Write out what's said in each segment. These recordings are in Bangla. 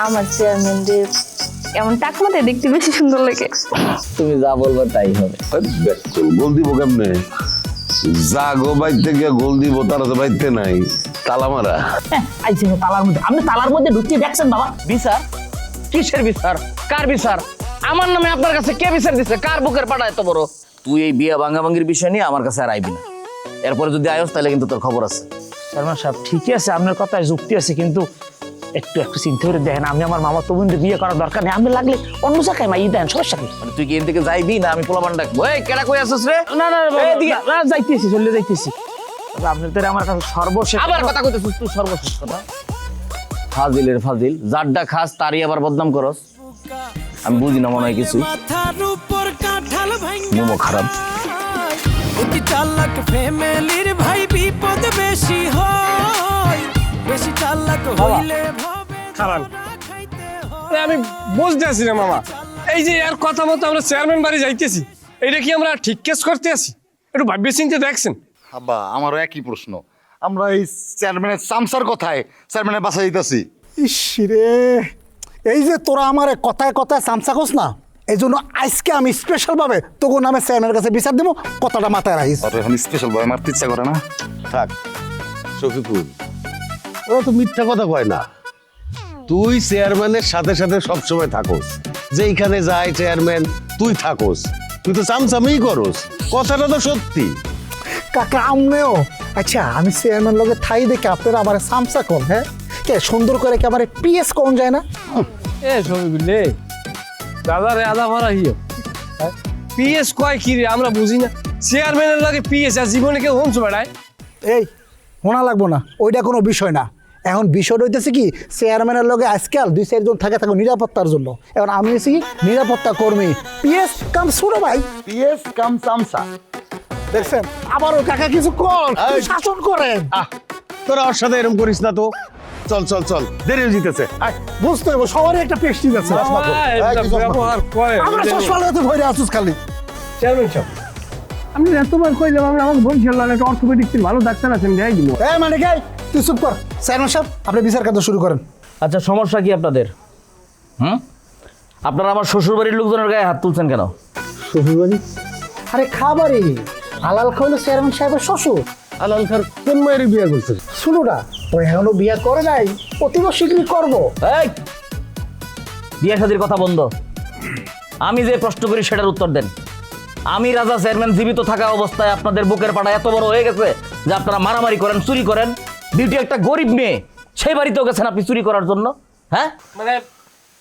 আমার চেয়ারম্যানদের এমন টাকমাতে দেখতে বেশি সুন্দর লাগে। তুমি যা বলবো তাই হবে। গোল দিব কেমনে? যা গো বাইতে গিয়ে গোল দিব, তারা তো বাইতে নাই, তালা মারা। আইছে তালার মধ্যে, আপনি তালার মধ্যে ঢুকিয়ে দেখছেন বাবা? বিচার কিসের বিচার? কার বিচার? আমার নামে আপনার কাছে কে বিচার দিচ্ছে? কার বুকের পাটা এত বড়? তুই এই বিয়া ভাঙ্গাভাঙ্গির বিষয় নিয়ে আমার কাছে আর আইবি না। এরপরে যদি আয়স তাহলে কিন্তু তোর খবর আছে। চেয়ারম্যান সাহেব ঠিকই আছে, আপনার কথায় যুক্তি আছে, কিন্তু একটু চিন্তা করে দেখেন, আমি আমার মামা তো বোনকে বিয়ে করার দরকার নেই, আমি লাগলে অন্য জায়গায় মাই দেন, সমস্যা কি? মানে তুই কি এখান থেকে যাইবি না আমি পোলাপান ডাকবো? এই কেডা কই আসছিস রে? না না না, যাইতেছি, চলে যাইতেছি। আপনি তো আমার কাছে সর্বশেষ আবার কথা কইতেছিস তুই, সর্বশেষ কথা। ফাজিলের ফাজিল, যারডা খাস তারই আবার বদনাম করস। আমি বুঝি না মনে হয় কিছু, মোমো খারাপ। অতি চালাক ফ্যামিলির ভাই বিপদ বেশি হয়, বেশি চালাক হইলে ভাবে খারাপ। আমি বুঝতেছি না মামা, এই যে এর কথা মতো আমরা চেয়ারম্যান বাড়ি যাইতেছি, এটা কি আমরা ঠিক কেস করতে আছি? একটু ভাববে চিন্তে দেখছেন? আব্বা আমারও একই প্রশ্ন, আমরা এই চেয়ারম্যানের চামচার কথায় চেয়ারম্যানের বাসা দিতেছি। ইস রে, এই যে তোরা আমার কথায় কথায় চামচা কোস না, এই জন্য আজকে আমি স্পেশালভাবে তোর নামে চেয়ারম্যানের কাছে বিচার দেবো, কথাটা মাথায় রাখিস। আর এখন স্পেশাল ভাবে মারতে ইচ্ছা করে না। থাক শফিকুল, ওরা তো মিথ্যা কথা কয় না। তুই চেয়ারম্যানের সাথে সাথে সবসময় থাকোস, যেইখানে যায় চেয়ারম্যান তুই থাকোস, তুই তো চামচামি করস, কথাটা তো সত্যি। কাকা আমনেও আচ্ছা, আমি চেয়ারম্যান লগে থাই দেখে আপনারা আমার চামচা কোন? হ্যাঁ কে সুন্দর করে কি আমার পিএস কোন যায় না? এ সবিগুলে দাদা রে আদা মারা হিও, পিএস কয় কি রে আমরা বুঝি না। চেয়ারম্যানের লাগে পিএস আর জীবনে কেউ হংস বেড়ায়? এই শোনা লাগবো না, ওইটা কোনো বিষয় না। এখন বিষয়টা হইতেছে কি, চেয়ারম্যানের লগে আজকাল 2-4 জন থাকে নিরাপত্তার জন্য। এখন আমি হচ্ছি নিরাপত্তা কর্মী, পিএস কাম ছোট ভাই, পিএস কাম চামচা। দেখছেন আবারও কাকা কিছু কর, শাসন করেন। তোরা ওর সাথে এরকম করিস না তো। চল চল চল, দেরি হয়ে যেতেছে। বুঝতে হবে সবারই একটা পেস্টিজ আছে। ব্যবহার করে আমরা চশমা লাগাতে ভরে আসুস খালি। চেয়ারম্যান সাহেব, আপনি এতবার কইলাম আমরা আমাকে বলছিলাম একটা অর্থোপেডিক ভালো ডাক্তার আছেন, যাই দিব। মানে কে তুই চুপ কর। চেয়ারম্যান সাহেব আপনি বিচার কাজ শুরু করেন। আচ্ছা সমস্যা কি আপনাদের? আপনারা আমার শ্বশুর বাড়ির লোকজনের গায়ে হাত তুলছেন কেন? শ্বশুরবাড়ি? আরে খাবারই হালাল খাইলো চেয়ারম্যান সাহেবের শ্বশুর। আলাল খার কোন মায়ের বিয়ে করছে? শুনুরা ও এখনো বিয়ে করে নাই, অতীব শীঘ্রই করবো। এই বিয়ে শাদীর কথা বন্ধ। আমি যে প্রশ্ন করি সেটার উত্তর দেন। আমি রাজা চেয়ারম্যান জীবিত থাকা অবস্থায় আপনাদের বুকের পাটা এত বড় হয়ে গেছে যে আপনারা মারামারি করেন, চুরি করেন। বিউটি একটা গরিব মেয়ে, সেই বাড়িতেও গেছেন আপনি চুরি করার জন্য। হ্যাঁ মানে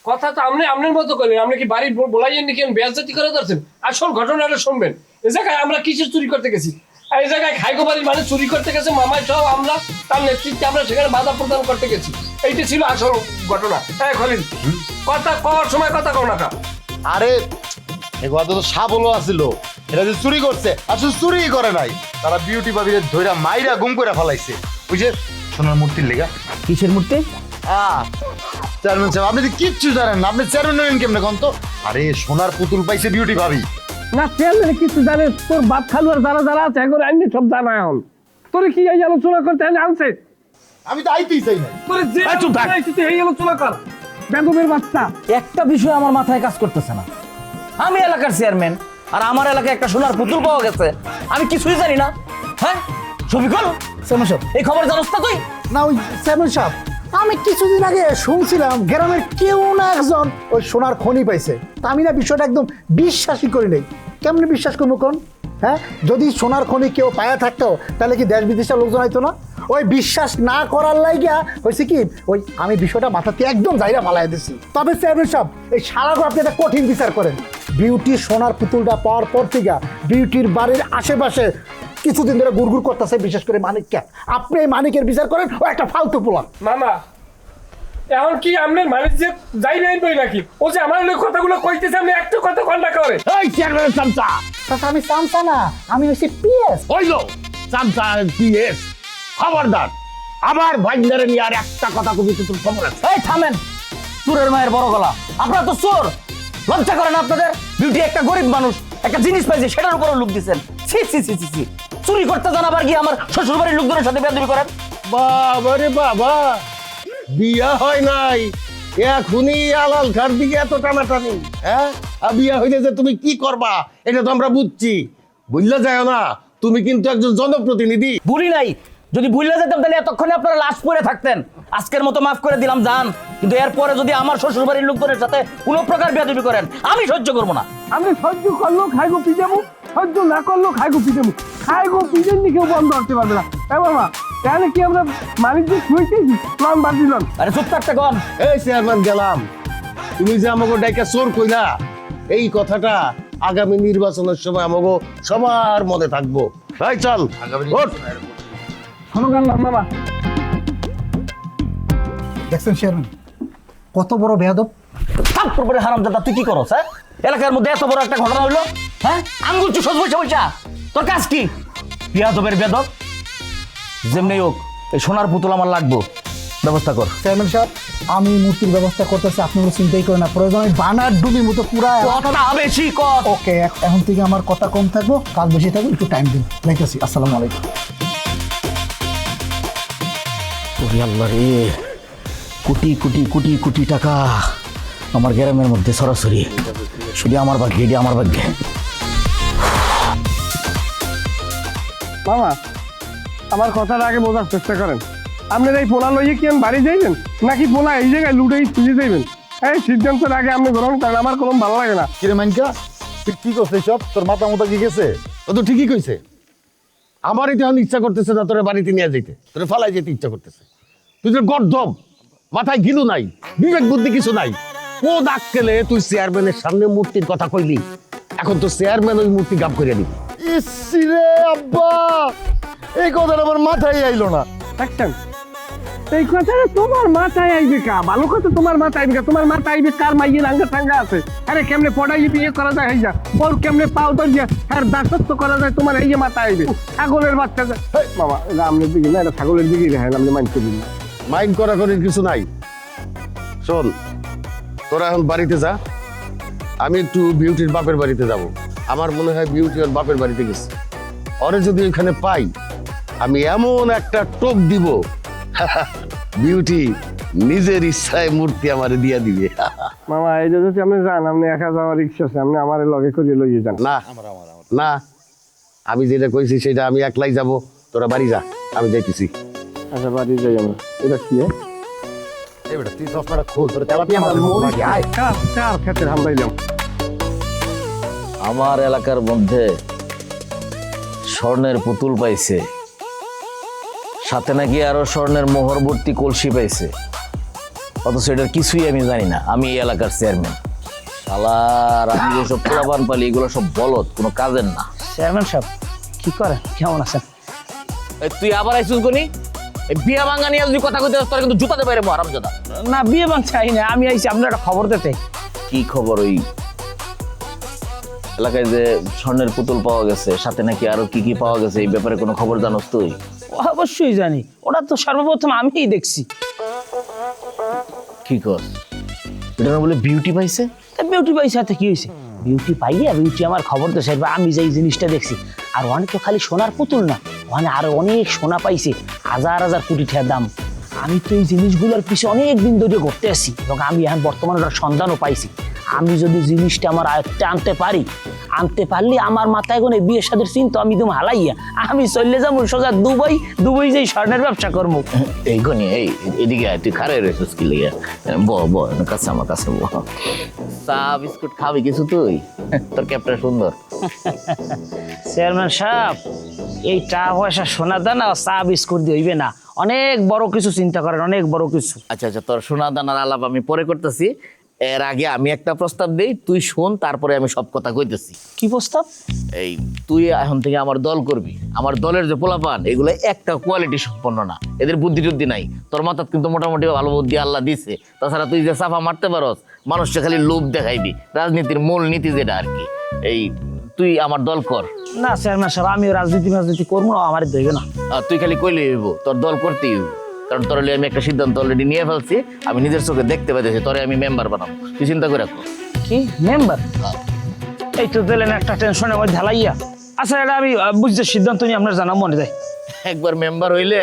কথা তো আপনি আপনার মতো করলেন, আপনি কি বাড়ি বলাইয়েন নাকি বেয়াজ্জতি করে ধরছেন? আসল ঘটনাটা শুনবেন। এ জায়গায় আমরা কিসের চুরি করতে গেছি? আর এই জায়গায় খাইগো বাড়ির মানে চুরি করতে গেছে মামাই সহ আমরা, তার নেতৃত্বে আমরা সেখানে বাধা প্রদান করতে গেছি। এইটা ছিল আসল ঘটনা। হ্যাঁ খলিল, কথা কওয়ার সময় কথা কও না কা? আরে এই কথা তো সাবলও আছিল, এরা যে চুরি করছে আসলে চুরি করে নাই, তারা বিউটি বাবিরে ধইরা মাইরা গুম করে ফেলাইছে। ওই যে সোনার মূর্তির লেগা। কিসের মূর্তি? চেয়ারম্যান সাহেব আপনি তো কিচ্ছু জানেন না, আপনি চেয়ারম্যান হলেন কেমনে কোন তো? আরে সোনার পুতুল পাইছে বিউটি ভাবি। না চেয়ারম্যান কিছু জানে? তোর বাপ খালু আর যারা যারা আছে এখন আইনি সব জানা এখন। তোর কি এই আলোচনা করতে আনছে? আমি তো আইতেই চাই না। তোর যে এই আলোচনা কর বেদমের বাচ্চা। একটা বিষয় আমার মাথায় কাজ করতেছে না। আমি এলাকার চেয়ারম্যান আর আমার এলাকায় একটা সোনার পুতুল পাওয়া গেছে, আমি কিছুই জানি না। হ্যাঁ শফিকুল, চেয়ারম্যান সাহেব এই খবর জানোস না তুই? না ওই চেয়ারম্যান সাহেব, আমি কিছুদিন আগে শুনছিলাম গ্রামের কেউ না একজন ওই সোনার খনি পাইছে। তা আমি না বিষয়টা একদম বিশ্বাসই করি নাই। কেমনে বিশ্বাস করবো কোন? হ্যাঁ যদি সোনার খনি কেউ পায়া থাকতো তাহলে কি দেশ বিদেশের লোকজন হইতো না? ওই বিশ্বাস না করার লাইগা হয়েছে কি, ওই আমি বিষয়টা মাথাতে একদম জায়গা ফালাই দিছি। তবে চেয়ারম্যান সাহেব এই সারাগুলো আপনি একটা কঠিন বিচার করেন। বিউটির সোনার পুতুলটা পাওয়ার পর থেকে বিউটির বাড়ির আশেপাশে কিছুদিন ধরে গুড়গুড় করতেছে, বিশেষ করে মানিককে। আপনি এই মানিকের বিচার করেন, ও একটা ফালতু পোলা। মামা এখন কি আপনার মানুষ যে যাই নাই বই নাকি? ও যে আমার লোক কথাগুলো কইতেছে, আপনি একটা কথা কন্যা করে। এই চেয়ারম্যানের চামচা, আমি চামচা না, আমি হচ্ছি পিএস। হইল চামচা পিএস। খবরদার আবার ভাইন্দারে নিয়ে আর একটা কথা কবি তো তোর খবর আছে। এই থামেন, চোরের মায়ের বড় গলা। আপনারা তো চোর, লজ্জা করেন আপনাদের? বিউটি একটা গরিব মানুষ, একটা জিনিস পাইছে সেটার উপরও লোক দিচ্ছেন। ছি ছি ছি ছি, চুরি করতে জানাবার গিয়ে আমার শ্বশুর বাড়ির লোকজনের সাথে বেয়াদবি করেন। বাবা রে বাবা, বিয়া হয় নাই এখনই আলাল খার দিকে এত টানাটানি, হ্যাঁ? আর বিয়া হইলে যে তুমি কি করবা এটা তো আমরা বুঝছি, বুঝলা যায় না? তুমি কিন্তু একজন জনপ্রতিনিধি। ভুলি নাই, যদি ভুলে যেতাম তাহলে এতক্ষণে আপনারা লাশ পরে থাকতেন। আজকের মতো মাফ করে দিলাম যান, কিন্তু এরপরে যদি আমার শ্বশুর বাড়ির লোকজনের সাথে কোনো প্রকার বেয়াদবি করেন আমি সহ্য করবো না। আপনি সহ্য করলেও খাইগো পিজাবো, সহ্য না করলেও খাইগো পিজাবো, খাইগো পিজেন কেউ বন্ধ করতে পারবে না। হ্যাঁ বাবা, তাহলে কি আমরা বাণিজ্য খুঁজতেছি প্লান বাদ দিলাম? আরে চুপ থাকতে কন। এই চেয়ারম্যান গেলাম, তুমি যে আমাকে ডাইকা চোর কইলা, এই কথাটা আগামী নির্বাচনের সময় আমাকে সবার মনে থাকবো। ভাই চল, ওঠ। শোনো গান মামা, দেখছেন চেয়ারম্যান কত বড় বেয়াদব। তারপরে হারামজাদা তুই কি করস? হ্যাঁ, এলাকার মধ্যে এত বড় একটা ঘটনা হইলো, হ্যাঁ আঙ্গুল চুষস বইসা বইসা, তোর কাজ কি? বেয়াদবের বেয়াদব। যেমনি হোক এই সোনার পুতুল আমার লাগবো, ব্যবস্থা কর। চেয়ারম্যান সাহেব আমি মূর্তির ব্যবস্থা করতেছি, আপনি কোনো চিন্তাই করেন না, প্রয়োজন আমি বানার ডুবি মতো পুরা। কথা বেশি কর। ওকে, এখন থেকে আমার কথা কম থাকবো, কাজ বেশি থাকবো, একটু টাইম দিন। লাইতেছি, আসসালামু আলাইকুম। ওরে আল্লাহ রে, কোটি কোটি কোটি কোটি টাকা আমার গ্রামের মধ্যে সরাসরি, শুধু আমার ভাগ্যে, এটি আমার ভাগ্যে। মামা আমার কথাটা আগে বোঝার চেষ্টা করেন। আপনার এই পোলা লইয়ে কি আমি বাড়ি যাইবেন, নাকি পোলা এই জায়গায় লুটেই খুঁজে যাইবেন? এই সিদ্ধান্তের আগে আপনি গ্রহণ করেন, আমার কোনো ভালো লাগে না। কিরে মাইনকা, তুই কি করছিস সব? তোর মাথা মতো কি গেছে? ও তো ঠিকই কইছে, আমারই তো এখন ইচ্ছা করতেছে না তোরে বাড়িতে নিয়ে যেতে, তোরে ফালাই যেতে ইচ্ছা করতেছে। তুই তো গর্দম, মাথায় গিলু নাই, বিবেক বুদ্ধি কিছু নাই। ও দাগ কেলে তুই চেয়ারম্যানের সামনে মূর্তির কথা কইলি, এখন তো চেয়ারম্যান ওই মূর্তি গাপ করে দিবি। ইসিরে আব্বা, এই কথাটা আমার মাথায় আইলো না। দেখছেন, এই কথাটা তোমার মাথায় আইবে কা? ভালো কথা তোমার মাথায় আইবে কা? তোমার মাথায় আইবে কার মাইয়ের আঙ্গা টাঙ্গা আছে? আরে কেমনে পড়াই বিয়ে করা যায় হইয়া, ওর কেমনে পাও ধরিয়া আর দাসত্ব করা যায়, তোমার এই যে মাথায় আইবে। ছাগলের বাচ্চা মামা, এটা আমনের দিকে না, এটা ছাগলের দিকেই দেখেন, আপনি মানতে দিন। মাইন্ড করা করার কিছু নাই। শোন, তোরা এখন বাড়িতে যা, আমি একটু বিউটির বাপের বাড়িতে যাব। আমার মনে হয় বিউটি ওর বাপের বাড়িতে গেছে, ওরে যদি ওইখানে পাই আমি এমন একটা টোপ দিব, বিউটি নিজের ইচ্ছায় মূর্তি আমারে দিয়া দিবে। মামা এই যদি আপনি যান, আপনি একা যাওয়ার ইচ্ছা আছে, আপনি আমার লগে করিয়ে লইয়ে যান। না না, আমি যেটা কইছি সেটা আমি একলাই যাব, তোরা বাড়ি যা, আমি যাইতেছি। আচ্ছা বাড়ি যাই আমরা। এটা কি এই বেটা, তুই চশমাটা খোল, তোর তেলাপি আমার লাগে। আয় কার ক্ষেত্রে হামলাইলাম? আমার এলাকার মধ্যে স্বর্ণের পুতুল পাইছে, সাথে নাকি আরো স্বর্ণের মোহরবর্তী কলসি পাইছে, অথচ এটার কিছুই আমি জানি না। আমি এই এলাকার চেয়ারম্যান, শালার আমি যেসব পোলাপান পালি এগুলো সব বলদ, কোনো কাজের না। চেয়ারম্যান সাহেব কি করেন, কেমন আছেন? এই তুই আবার আইসুস গনি, এই বিয়া ভাঙা নিয়ে যদি কথা কইতে তোর কিন্তু জুতাতে পারে হারামজাদা। না বিয়ে বাং চাই না, আমি আইছি আপনার একটা খবর দিতে। কি খবর? ওই এলাকায় যে স্বর্ণের পুতুল পাওয়া গেছে, সাথে নাকি আরো কি কি পাওয়া গেছে, এই ব্যাপারে কোনো খবর জানোস তুই? অবশ্যই জানি, ওটা তো সর্বপ্রথম আমিই দেখছি। কি কর? এটা না বলে বিউটি পাইছে? বিউটি পাই সাথে কি হয়েছে? বিউটি পাইয়া বিউটি আমার খবর তো সাহেব, আমি যে এই জিনিসটা দেখছি। আর ওখানে তো খালি সোনার পুতুল না, ওখানে আরো অনেক সোনা পাইছে, হাজার হাজার কোটি টাকার দাম। আমি তো এই জিনিসগুলোর পিছিয়ে অনেক দিন ধরে ঘুরতে আসছি, এবং আমি এখন বর্তমানে ওটার সন্ধানও পাইছি। আমি যদি জিনিসটা আমার আয়ত্তে আনতে পারলে আমার মাথায় কোনো বিয়ের সাথে চিন্তা আমি তুমি হালাইয়া আমি চললে যাবো সোজা দুবাই, দুবাই যাই স্বর্ণের ব্যবসা করবো। এই গনি, এই এদিকে আয়, তুই খারে রেছিস কি লেগে? কাছে আমার কাছে চা বিস্কুট খাবি কিছু তুই? তোর ক্যাপটা সুন্দর। চেয়ারম্যান সাহেব, এই টাকা পয়সা সোনা দানা চা বিস্কুট দিয়ে হইবে না, অনেক বড় কিছু চিন্তা করেন, অনেক বড় কিছু। আচ্ছা আচ্ছা, তোর সোনা দানার আলাপ আমি পরে করতেছি, এর আগে আমি একটা প্রস্তাব দেই, তুই শোন, তারপরে আমি সব কথা কইতেছি। কি প্রস্তাব? এই তুই এখন থেকে আমার দল করবি। আমার দলের যে পোলাপান এগুলো একটা কোয়ালিটি সম্পন্ন না, এদের বুদ্ধি টুদ্ধি নাই। তোর মাথাত কিন্তু মোটামুটি ভালো বুদ্ধি আল্লাহ দিছে। তাছাড়া তুই যে সাফা মারতে পারস, মানুষকে খালি লোভ দেখাইবি, রাজনীতির মূল নীতি যেটা আর কি। এই তুই আমার দল কর। না চেয়ারম্যান সাহেব, আমি রাজনীতি করবো না, আমার ধরবে না। তুই খালি কইলে হইব, তোর দল করতেই হইব, কারণ তোর আমি একটা সিদ্ধান্ত অলরেডি নিয়ে ফেলছি, আমি নিজের চোখে দেখতে পাইতেছি, তোরে আমি মেম্বার বানাবো, তুই চিন্তা করে রাখো। কি মেম্বার? এই তো দিলেন একটা টেনশনের মধ্যে ঢালাইয়া। আচ্ছা এটা আমি বুঝতে সিদ্ধান্ত নিয়ে আপনার জানাবো, মনে যায়। একবার মেম্বার হইলে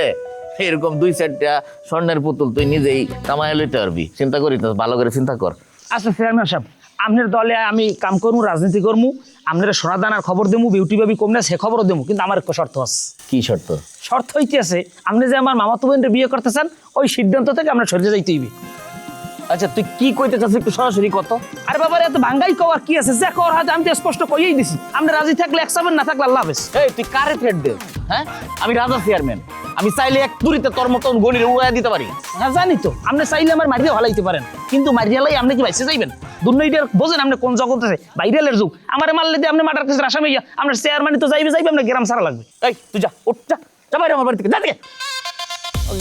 এরকম 2-4টা স্বর্ণের পুতুল তুই নিজেই কামাই লইতে পারবি। চিন্তা করি তো, ভালো করে চিন্তা কর। আচ্ছা চেয়ারম্যান সাহেব, আপনার দলে আমি কাম করবো, রাজনীতি করবো, আপনার সোনা দানার খবর দেবো, বিউটি বেবি কম না সে খবরও দেবো, কিন্তু আমার একটা শর্ত আছে। কি শর্ত? শর্ত হইতে আছে আপনি যে আমার মামাতো বোনের বিয়ে করতে চান, ওই সিদ্ধান্ত থেকে আমরা সরে যাইতে হইবে। আচ্ছা তুই কি কইতে চাচ্ছিস একটু সরাসরি কত? আরে বাবার এত ভাঙ্গাই কওয়ার কি আছে, যে কর হাতে আমি তো স্পষ্ট কইয়েই দিছি, আপনি রাজি থাকলে একসাথে, না থাকলে আল্লাহ হাফেজ। এই তুই কারে থ্রেট দে? হ্যাঁ, আমি রাজা চেয়ারম্যান, আমি চাইলে এক তুরিতে তোর মতন গলির উড়াইয়া দিতে পারি। হ্যাঁ জানি তো, আপনি চাইলে আমার মারিয়া হলাইতে পারেন, কিন্তু মারিয়া লাই আপনি কি বাইসে যাইবেন? দুর্নীতির বোঝেন আপনি কোন জগৎ আছে, ভাইরালের যুগ। আমার মারলে দিয়ে আপনি মার্ডার কেসের আসামি, আপনার চেয়ারম্যানই তো যাইবে আপনার গ্রাম সারা লাগবে। এই তুই যা, উঠ যা, যা বাইরে আমার বাড়ি থেকে, যা থেকে।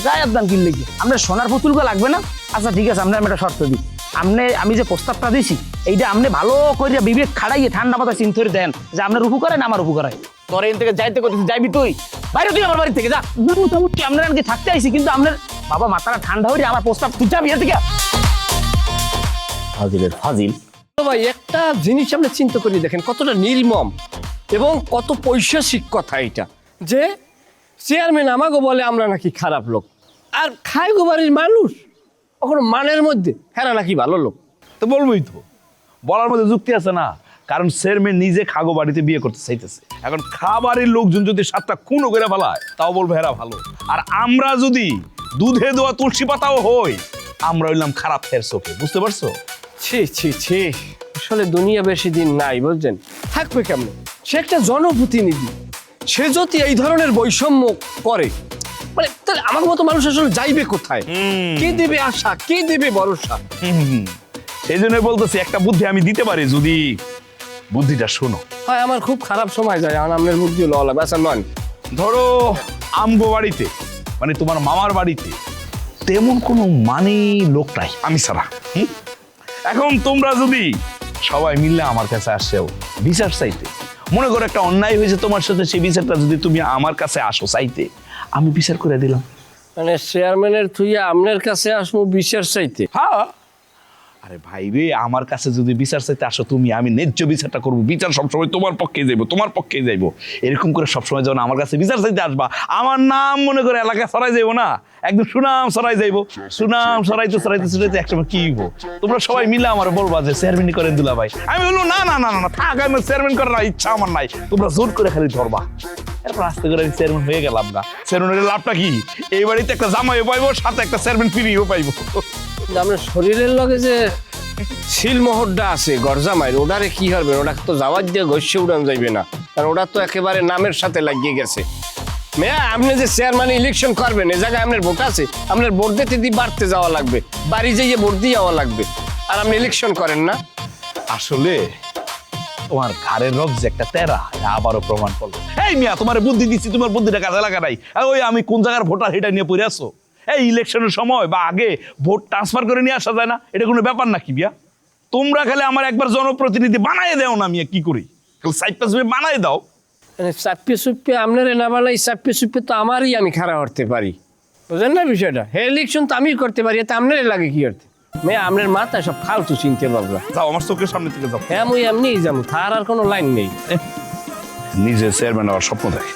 গায়ের দাম কিনলে কি আপনার সোনার পুতুলকে লাগবে না? আচ্ছা ঠিক আছে, আপনার আমি একটা শর্ত দিই, আমি যে প্রস্তাবটা দিছি এইটা আপনি ভালো করে বিবেক খাড়াইয়ে ঠান্ডা মাথায় চিন্তা করে দেন যে আপনার উপকার না আমার উপকার হয়। তোর এখান থেকে যাইতে করতেছিস, যাইবি তুই বাইরে, তুই আমার বাড়ি থেকে যা। মোটামুটি আপনার আজকে থাকতে আইছি, কিন্তু আপনার বাবা মাথাটা ঠান্ডা হয়ে আমার প্রস্তাব তুই যাবি এর থেকে। ফাজিলের ফাজিল। তো ভাই একটা জিনিস আপনি চিন্তা করে দেখেন কতটা নির্মম এবং কত পৈশাচিক কথা এটা, যে চেয়ারম্যান আমাকে বলে আমরা নাকি খারাপ লোক, আর খাইগো বাড়ির মানুষ কখনো মানের মধ্যে হেরা নাকি ভালো লোক। তো বলবোই তো, বলার মধ্যে যুক্তি আছে না, কারণ চেয়ারম্যান নিজে খাগো বাড়িতে বিয়ে করতে চাইতেছে। এখন খাবারের লোকজন যদি 7টা খুনও করে ফেলায় তাও বলবো হেরা ভালো, আর আমরা যদি দুধে দেওয়া তুলসী পাতাও হই, আমরা হইলাম খারাপ ফের চোখে। বুঝতে পারছো? ছি ছি ছি, আসলে দুনিয়া বেশি দিন নাই বুঝছেন, থাকবে কেমন? সে একটা জনপ্রতিনিধি, সে যদি এই ধরনের বৈষম্য করে, মানে তাহলে আমার মতো মানুষ আসলে যাইবে কোথায়? কে দেবে আশা, কে দেবে ভরসা? সেই জন্য বলতেছি একটা বুদ্ধি আমি দিতে পারি, যদি বুদ্ধিটা শোনো। হয় আমার খুব খারাপ সময় যায়, আর আপনার বুদ্ধি লওয়া লাগবে। আচ্ছা নন, ধরো আমগো বাড়িতে, মানে তোমার মামার বাড়িতে তেমন কোনো মানি লোক নাই আমি ছাড়া। এখন তোমরা যদি সবাই মিললে আমার কাছে আসেও বিচার চাইতে, মনে করো একটা অন্যায় হয়েছে তোমার সাথে, সেই বিচারটা যদি তুমি আমার কাছে আসো চাইতে, আমি বিচার করে দিলাম। মানে চেয়ারম্যানের থুইয়া আপনার কাছে আসবো বিচার চাইতে? হ্যাঁ, আরে ভাই রে, আমার কাছে যদি বিচার চাইতে আসো তুমি, আমি ন্যায্য বিচারটা করবো। বিচার সবসময় তোমার পক্ষেই যাইবো, তোমার পক্ষেই যাইবো। এরকম করে সবসময় যখন আমার কাছে বিচার চাইতে আসবা, আমার নাম মনে করে এলাকায় ছড়াই যাইবো না, একদম সুনাম ছড়াই যাইবো। সুনাম ছড়াইতে ছড়াইতে ছড়াইতে একসময় কি হইব, তোমরা সবাই মিলে আমার বলবা যে চেয়ারম্যানই করেন দুলা ভাই। আমি বলবো না না না না, থাক, আমি চেয়ারম্যান করার ইচ্ছা আমার নাই। তোমরা জোর করে খালি ধরবা, এরপর আস্তে করে আমি চেয়ারম্যান হয়ে গেলাম। না, চেয়ারম্যানের লাভটা কি? এই বাড়িতে একটা জামাইও পাইবো, সাথে একটা চেয়ারম্যান ফ্রিও পাইবো। আপনার শরীরের লগে যে শিলমোহরটা আছে গরজামাইয়ের, ওটারে কি হবে? ওটা তো যাওয়ার দিয়ে ঘষে উড়ান যাইবে না, কারণ ওটা তো একেবারে নামের সাথে লাগিয়ে গেছে। মেয়া, আপনি যে চেয়ারম্যান ইলেকশন করবেন, এই জায়গায় আপনার ভোট আছে, আপনার ভোট দিতে দিয়ে বাড়তে যাওয়া লাগবে, বাড়ি যাইয়ে ভোট দিয়ে যাওয়া লাগবে, আর আপনি ইলেকশন করেন না। আসলে তোমার ঘাড়ের রোগ যে একটা তেরা, আবারও প্রমাণ করলো। এই মিয়া, তোমার বুদ্ধি দিচ্ছি, তোমার বুদ্ধিটা কাজে লাগা নাই। ওই আমি কোন জায়গার ভোটার সেটা নিয়ে পড়ে আসো। এই ইলেকশনের সময় বা আগে ভোট ট্রান্সফার করে নিয়ে আসা যায় না? এটা কোনো ব্যাপার নাকি বিয়া? তোমরা খালি আমার একবার জনপ্রতিনিধি বানাই দাও না, মিয়া কি করি সাইপাস বানাই দাও। মানে চাপ্পে চুপ্পে আপনার না বানাই, চাপ্পে চুপ্পে তো আমারই আমি খাড়া করতে পারি, বুঝলেন না বিষয়টা? হে ইলেকশন তো আমি করতে পারি, এতে আপনার লাগে কি করতে? মেয়ে, আপনার মাথায় সব ফালতু চিনতে পারবা। যাও আমার চোখের সামনে থেকে যাও। হ্যাঁ, মুই এমনিই যাবো, তার আর কোনো লাইন নেই। নিজে চেয়ারম্যান হওয়ার স্বপ্ন দেখে।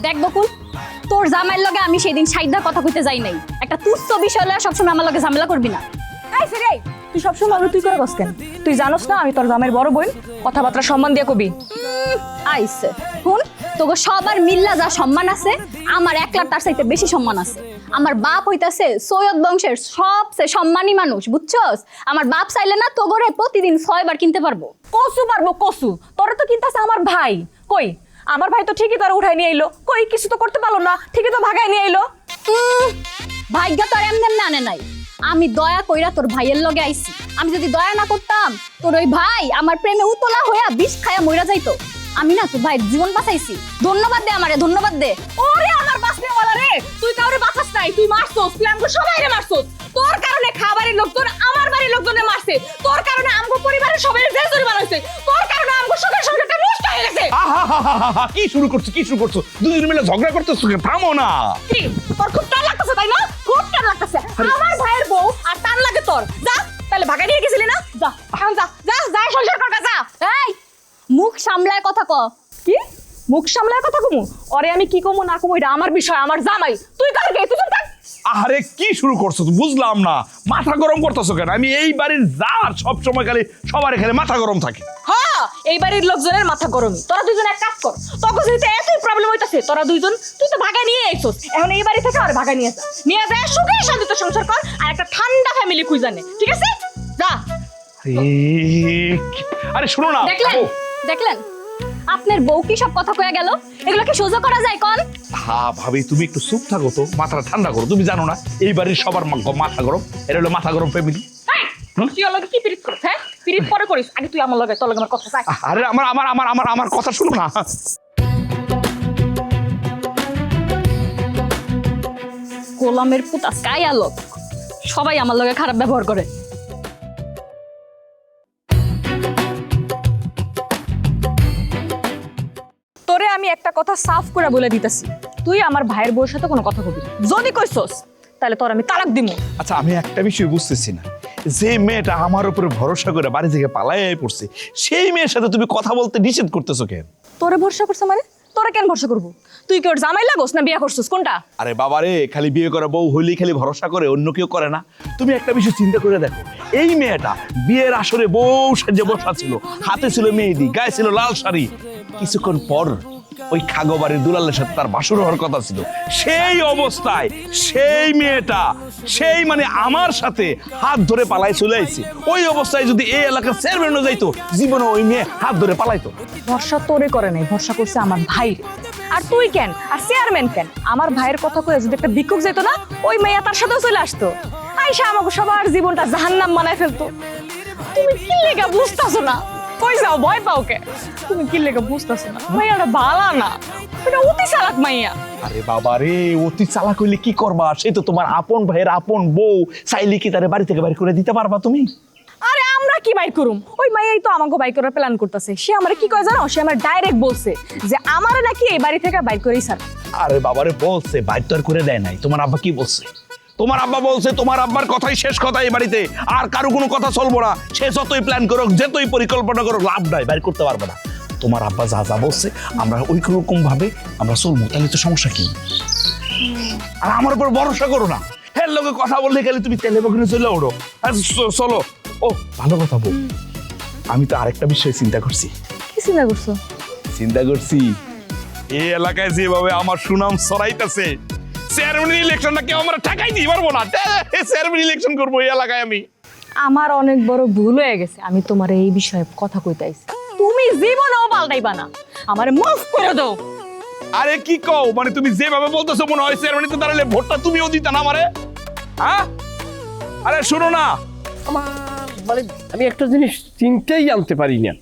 দেখ বকুল, তোর জামাইয়ের লগে আমি সেদিন সাইডা কথা কইতে যাই নাই, একটা তুচ্ছ বিষয় লয়ে সবসময় আমার লগে ঝামেলা করবি না। এই ফিরে, তুই সবসময় তুই করে বস কেন? তুই জানোস না আমি তোর জামাইয়ের বড় বোন, কথাবার্তা সম্মান দিয়ে কবি। আইছে শুন, তোকে সবার মিল্লা যা সম্মান আছে, আমার একলার তার চাইতে বেশি সম্মান আছে। আমার বাপ হইতাছে সৈয়দ বংশের সবচেয়ে সম্মানী মানুষ, বুঝছস? আমার বাপ চাইলে না তো ঘরে প্রতিদিন 6 বার কিনতে পারবো। কসু পারবো কসু, তোরা তো কিনতেছে আমার ভাই। কই আমার ভাই তো ঠিকই তোরা উঠাই নিয়ে আইলো, কই কিছু তো করতে পারলো না, ঠিকই তো ভাগাই নিয়ে আইলো। ভাগ্য তোর এমন আনে নাই, আমি দয়া কইরা তোর ভাইয়ের লগে আইছি। আমি যদি দয়া না করতাম, তোর ওই ভাই আমার প্রেমে উতলা হইয়া বিষ খায়া মইরা যাইতো। আমি না তোর ভাইয়ের জীবন বাঁচাইছি, ধন্যবাদ দে আমারে, ধন্যবাদ দে। ওরে আমার বাঁচনেওয়ালা রে, তুই কাউরে বাঁচাস নাই, তুই মারছস, তুই আমগো সবাইরে মারছস। তোর কারণে খাবারের লোকজন আমার বাড়ির লোকজনে মারছে, তোর কারণে আমগো পরিবারের সবাই জেল জরিমানা হইছে, তোর কারণে আমগো সুখের সংসারটা নষ্ট হয়ে গেছে। কি শুরু করছো, কি শুরু করছো? দুজন মিলে ঝগড়া করতেছো, থামো না। কি তোর খুব টান লাগতেছে তাই না? খুব টান লাগতেছে। আমার ভাইয়ের বউ আর টান লাগে তোর। যা তাহলে ভাগাই নিয়ে গেছিলি না, যা এখন যা যা যা সংসার কর, যা। এই মুখ সামলায় কথা ক। কি মুখ সামলায় কথা কমু ওরে আমি কি কমু না কমু এটা আমার বিষয়, আমার জামাই। তুই কার কে? তুই চুপ থাক। আরে কি শুরু করছো তো বুঝলাম না, মাথা গরম করতেছো কেন? আমি এই বাড়ির যার সব সময় খালি সবার এখানে মাথা গরম থাকে। হ্যাঁ, এই বাড়ির লোকজনের মাথা গরমই। তোরা দুইজন এক কাজ কর, তোকে যেতে এতই প্রবলেম হইতাছে, তোরা দুইজন তুই তো ভাগা নিয়ে আইছস, এখন এই বাড়ি থেকে আর ভাগা নিয়ে যা, নিয়ে যা সুখে শান্তিতে সংসার কর আর একটা ঠান্ডা ফ্যামিলি খুঁজে নে, ঠিক আছে? যা। আরে শুনো না, দেখলেন দেখলেন আপনার বউ কি সব কথা কয়ে গেল? এগুলো কি সহ্য করা যায় কোন? হ্যাঁ ভাবি, তুমি একটু চুপ থাকো তো, মাথাটা ঠান্ডা করো। তুমি জানো না এই বাড়ির সবার মাথা গরম, এটা হলো মাথা গরম ফ্যামিলি। তুই ওর লগে কি পিরিত করছ? হ্যাঁ, পিরিত পরে করিস, আগে তুই আমার লগে, তোর লগে আমার কথা চাই। আরে আমার আমার আমার আমার আমার কথা শুনো না। গোলামের পুতা কায়া লোক, সবাই আমার লগে খারাপ ব্যবহার করে। তোরে আমি একটা কথা সাফ করে বলে দিতেছি, তুই আমার ভাইয়ের বউর সাথে কোনো কথা কবি না। যদি কইছস তাহলে তোর আমি তালাক দিমু। আচ্ছা, আমি একটা বিষয় বুঝতেছি না, যে মেয়েটা আমার উপরে ভরসা করে বাড়ি থেকে পালাই পড়ছে, সেই মেয়ের সাথে তুমি কথা বলতে নিষেধ করতেছো কেন? তোরে ভরসা করছ মানে? তোরে কেন ভরসা করবো? তুই কি ওর জামাই লাগোস না বিয়ে করছিস? কোনটা? আরে বাবা রে, খালি বিয়ে করা বউ হইলেই খালি ভরসা করে, অন্য কেউ করে না। তুমি একটা বিষয় চিন্তা করে দেখো, এই মেয়েটা বিয়ের আসরে বউ সেজে বসা ছিল, হাতে ছিল মেহেদি, গায়ে ছিল লাল শাড়ি। কিছুক্ষণ পর ওই খাগোবাড়ির দুলালের সাথে তার বাসর হওয়ার কথা ছিল, সেই অবস্থায় সেই মেয়েটা সেই মানে আমার সাথে হাত ধরে পালাই চলে আইছে। ওই অবস্থায় যদি এই এলাকার চেয়ারম্যানও যাইতো, জীবনে ওই মেয়ে হাত ধরে পালাইতো। ভরসা তোরে করে নাই, ভরসা করছে আমার ভাই। আর তুই কেন আর চেয়ারম্যান কেন? আমার ভাইয়ের কথা কয়ে যদি একটা ভিক্ষুক যেত না, ওই মেয়ে তার সাথেও চলে আসতো, আইসা আমাকে সবার জীবনটা জাহান্নাম বানায় ফেলতো। তুমি কি লেগা বুঝতেছো না? কই যাও, ভয় পাও কে? তুমি কি লেগা বুঝতেছো না? মাইয়াটা ভালা না, এটা অতি চালাক মাইয়া। আরে বাবা রে, অতি চালাক হইলে কি করবা? সে তো তোমার আপন ভাইয়ের আপন বউ, চাইলে কি তারে বাড়ি থেকে বাইর করে দিতে পারবা তুমি? আরে আমরা কি বাইর করুম? ওই মাইয়াই তো আমাকে বাইর করার প্ল্যান করতেছে। সে আমারে কি কয় জানো? সে আমার ডাইরেক্ট বলছে যে আমারে নাকি এই বাড়ি থেকে বাইর করেই ছাড়। আরে বাবারে, বলছে বাইর তো আর করে দেয় নাই। তোমার আব্বা কি বলছে? তোমার আব্বা বলছে তোমার আব্বার কথাই শেষ কথা এই বাড়িতে, আর কারো কোনো কথা চলবো না। সে যতই প্ল্যান করুক, যতই পরিকল্পনা করুক, লাভ নাই, বাইর করতে পারবে না। তোমার আব্বা যা যা বলছে আমরা ওই রকম ভাবে আমরা চলবো, তাহলে তো সমস্যা কি? আর আমার উপর ভরসা করো না, হ্যাঁ লোকে কথা বললে খালি তুমি তেলে বকিনে চলে ওঠো। চলো। ও ভালো কথা বল, আমি তো আরেকটা বিষয় চিন্তা করছি। কি চিন্তা করছো? চিন্তা করছি এই এলাকায় যেভাবে আমার সুনাম ছড়াইতেছে, চেয়ারম্যান ইলেকশনটা কেউ আমরা ঠেকাই দিই পারবো না। চেয়ারম্যান ইলেকশন করবো এই এলাকায় আমি। আমার অনেক বড় ভুল হয়ে গেছে, আমি তোমার এই বিষয়ে কথা কইতে আইছি। তুমি জীবনেও পাল্টাইবা না, আমারে মাফ করে দাও। আরে কি কও? মানে তুমি যেভাবে বলতেছো মনে হয় চেয়ারম্যান তো দাঁড়ালে ভোটটা তুমিও দিতা না আমারে, হ্যাঁ? আরে শোনো না, মানে আমি একটা জিনিস চিন্তাই আনতে পারি না,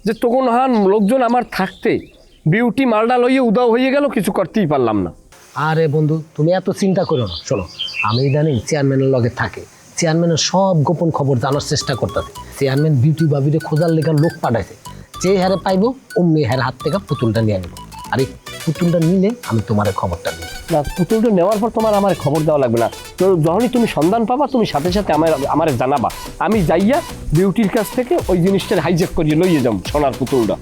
যে তখন হান লোকজন আমার থাকতে বিউটি মালডা লইয়ে উদাও হয়ে গেল, কিছু করতেই পারলাম না। আরে বন্ধু, তুমি এত চিন্তা করো না। শোনো, আমি ইদানিং চেয়ারম্যানের লগে থাকে, চেয়ারম্যানের সব গোপন খবর জানার চেষ্টা করতেছে। চেয়ারম্যান বিউটি বাবিরে খোঁজার লেখার লোক পাঠাইছে, যে হারে পাইবো অমনি হারে হাত থেকে পুতুলটা নিয়ে আনবো। আর এই পুতুলটা নিলে আমি তোমার খবরটা দিই। না, পুতুলটা নেওয়ার পর তোমার আমার খবর দেওয়া লাগবে না। তো যখনই তুমি সন্ধান পাবা, তুমি সাথে সাথে আমার জানাবা। আমি যাইয়া বিউটির কাছ থেকে ওই জিনিসটা হাইজ্যাক করিয়ে লইয়ে যাম, সোনার পুতুলটা।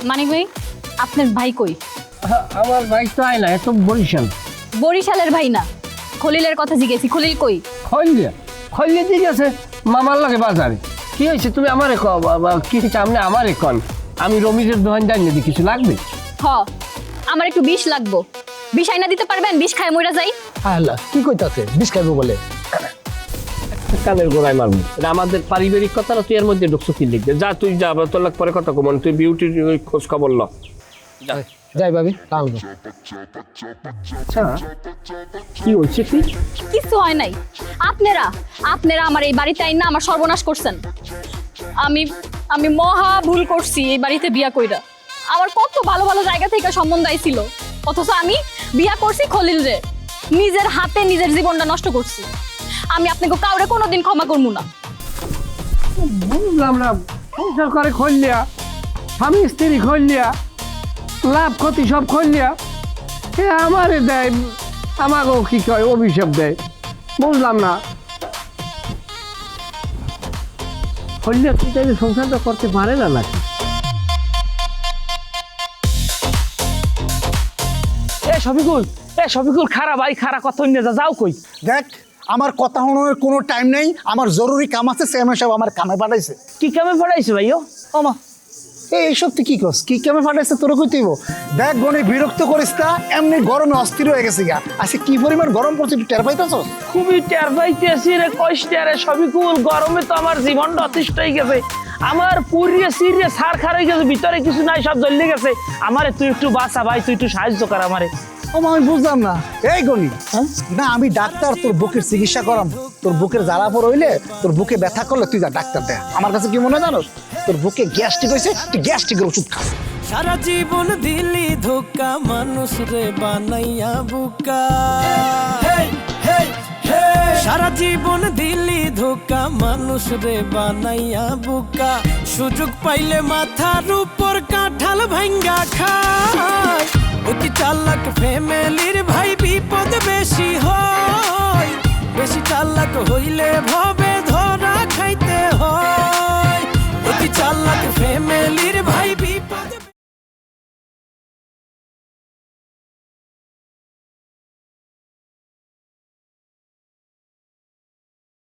মানিক ভাই, আপনার ভাই কই? আমার ভাই তো আয় না, এত বরিশাল। বরিশালের ভাই না, খলিলের কথা জিজ্ঞেসি। খলিল কই? খলিয়ে দিয়ে গেছে মামার লাগে বাজারে। কি হয়েছে তুমি আমারে কি সামনে আমারে কন? আমি রমিজের দোকান জানি না, কিছু লাগবে? হ, আমার একটু বিষ লাগবো। বিষ আইনা দিতে পারবেন? বিষ খায় মইরা যাই। আল্লাহ, কি কইতাছে? বিষ খাইবো বলে? কানের গোড়ায় মারবো। এটা আমাদের পারিবারিক কথা না, তুই এর মধ্যে ঢুকছো কি লিখবে? যা তুই যা, তোর লাগ পরে কথা কমান। তুই বিউটির খোঁজ খবর ল। যাই ভাবি, কি হয়েছে? কি কিছু হয় নাই। আপনারা আমার এই বাড়িতে আইনা আমার সর্বনাশ করছেন। আমি মহা ভুল করছি এই বাড়িতে বিয়া কইরা। আমার কত ভালো ভালো জায়গা থেকে সম্বন্ধ আইছিল, অথচ আমি বিয়া করছি খলিল রে। নিজের হাতে নিজের জীবনটা নষ্ট করছি। আমি আপনাকে কাউরে কোনোদিন ক্ষমা করবো না। বুঝলাম না, সংসার করে খোললিয়া, স্বামী স্ত্রী খোললিয়া, লাভ ক্ষতি সব খোললিয়া, এ আমারে দেয়, আমাকেও কি কয় অভিশাপ দেয়। বুঝলাম না, খোললিয়া তুই চাইলে সংসারটা করতে পারে না নাকি? শফিকুল খারা ভাই খারা কত নিয়ে যাও কই দেখ আমার কথা শোনানোর কোনো টাইম নেই, আমার জরুরি কাম আছে, চেয়ারম্যান সাহেব আমার কামে পাঠাইছে। কি কামে পড়াইছে ভাইও ওমা এইসব তুই কি করস? কি কামে পাঠাইছে তোর কই তুইব? দেখ গনি বিরক্ত করিস না, এমনি গরমে অস্থির হয়ে গেছে গা। আচ্ছা কি পরিমাণ গরম পড়ছে তুই টের পাইতেছস? খুবই টের পাইতেছি রে কষ্টে রে শফিকুল, গরমে তো আমার জীবনটা অতিষ্ঠ হয়ে গেছে, আমার পুরিয়ে সিরিয়ে সার খার হয়ে গেছে, ভিতরে কিছু নাই সব জ্বলে গেছে। আমারে তুই একটু বাঁচা ভাই, তুই একটু সাহায্য কর আমারে। ওমা আমি বুঝলাম না। এই গনি না আমি ডাক্তার, তোর বুকের চিকিৎসা করাম। তোর বুকের জ্বালা পর হইলে, তোর বুকে ব্যথা করলে তুই যা ডাক্তার দেখ। আমার কাছে কি মনে হয় জানোস? তোর বুকে গ্যাস্ট্রিক হয়েছে, তুই গ্যাস্ট্রিকের ওষুধ খা। সারা জীবন দিলি ধোকা মানুষ রে বানাইয়া বুকা, সারা জীবন দিলি ধোকা মানুষ রে বানাইয়া বুকা, সুযোগ পাইলে মাথার উপর কাঁঠাল ভাঙ্গা খায়, অতি চালাক ফ্যামিলির ভাই বিপদ বেশি হয়, বেশি চালাক হইলে ভাবে